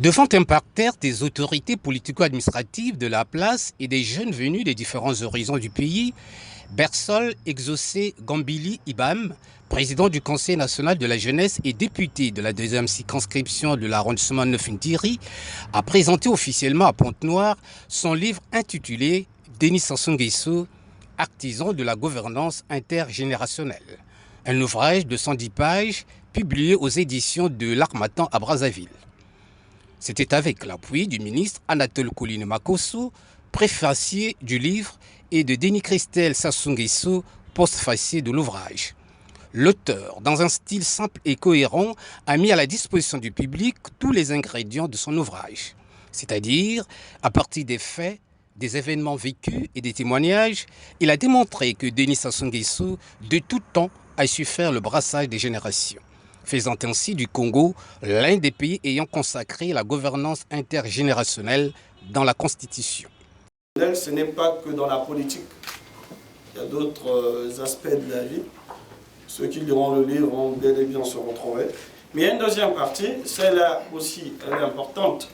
Devant un parterre des autorités politico-administratives de la place et des jeunes venus des différents horizons du pays, Bersol Exaucé Gambili Ibam, président du Conseil national de la jeunesse et député de la deuxième circonscription de l'arrondissement Neuf-Ntiri, a présenté officiellement à Pointe-Noire son livre intitulé Denis Sassou Nguesso, artisan de la gouvernance intergénérationnelle. Un ouvrage de 110 pages publié aux éditions de l'Harmattan à Brazzaville. C'était avec l'appui du ministre Anatole Kouline Makosso, préfacier du livre, et de Denis Christelle Sassou Nguesso, postfacier de l'ouvrage. L'auteur, dans un style simple et cohérent, a mis à la disposition du public tous les ingrédients de son ouvrage. C'est-à-dire, à partir des faits, des événements vécus et des témoignages, il a démontré que Denis Sassou Nguesso, de tout temps, a su faire le brassage des générations, faisant ainsi du Congo l'un des pays ayant consacré la gouvernance intergénérationnelle dans la Constitution. Ce n'est pas que dans la politique, il y a d'autres aspects de la vie. Ceux qui liront le livre vont bel et bien se retrouver. Mais il y a une deuxième partie, celle-là aussi, elle est importante.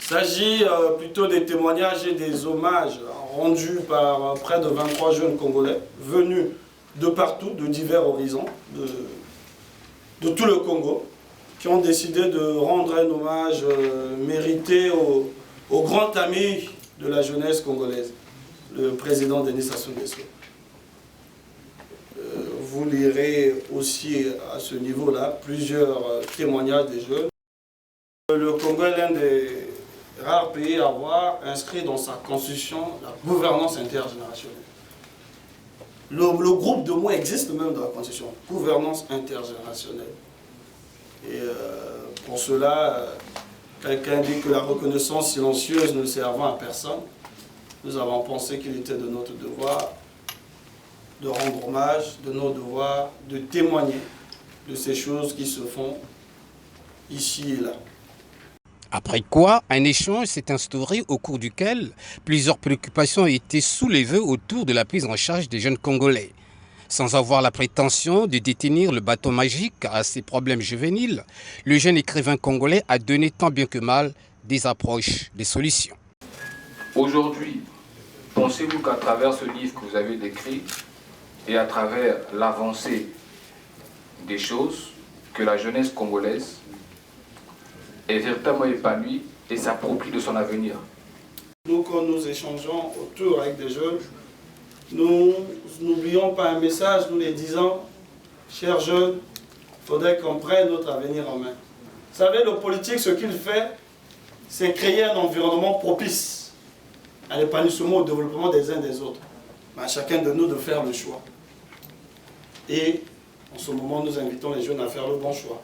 Il s'agit plutôt des témoignages et des hommages rendus par près de 23 jeunes Congolais venus de partout, de divers horizons, de tout le Congo, qui ont décidé de rendre un hommage mérité au grand ami de la jeunesse congolaise, le président Denis Sassou Nguesso. Vous lirez aussi à ce niveau-là plusieurs témoignages des jeunes. Le Congo est l'un des rares pays à avoir inscrit dans sa constitution la gouvernance intergénérationnelle. Le groupe de mots existe même dans la constitution, gouvernance intergénérationnelle. Et pour cela, quelqu'un dit que la reconnaissance silencieuse ne servant à personne. Nous avons pensé qu'il était de notre devoir de rendre hommage, de nos devoirs, de témoigner de ces choses qui se font ici et là. Après quoi, un échange s'est instauré au cours duquel plusieurs préoccupations ont été soulevées autour de la prise en charge des jeunes Congolais. Sans avoir la prétention de détenir le bâton magique à ces problèmes juvéniles, le jeune écrivain congolais a donné tant bien que mal des approches, des solutions. Aujourd'hui, pensez-vous qu'à travers ce livre que vous avez décrit et à travers l'avancée des choses, que la jeunesse congolaise est véritablement épanouie et s'approprie de son avenir? Nous, quand nous échangeons autour avec des jeunes, nous n'oublions pas un message, nous les disons, chers jeunes, il faudrait qu'on prenne notre avenir en main. Vous savez, le politique, ce qu'il fait, c'est créer un environnement propice à l'épanouissement, au développement des uns des autres. Mais à chacun de nous de faire le choix. Et en ce moment, nous invitons les jeunes à faire le bon choix.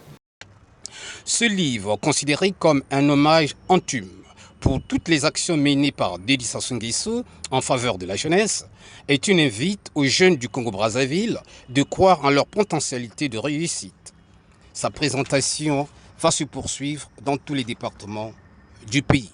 Ce livre, considéré comme un hommage anthume pour toutes les actions menées par Denis Sassou Nguesso en faveur de la jeunesse, est une invite aux jeunes du Congo-Brazzaville de croire en leur potentialité de réussite. Sa présentation va se poursuivre dans tous les départements du pays.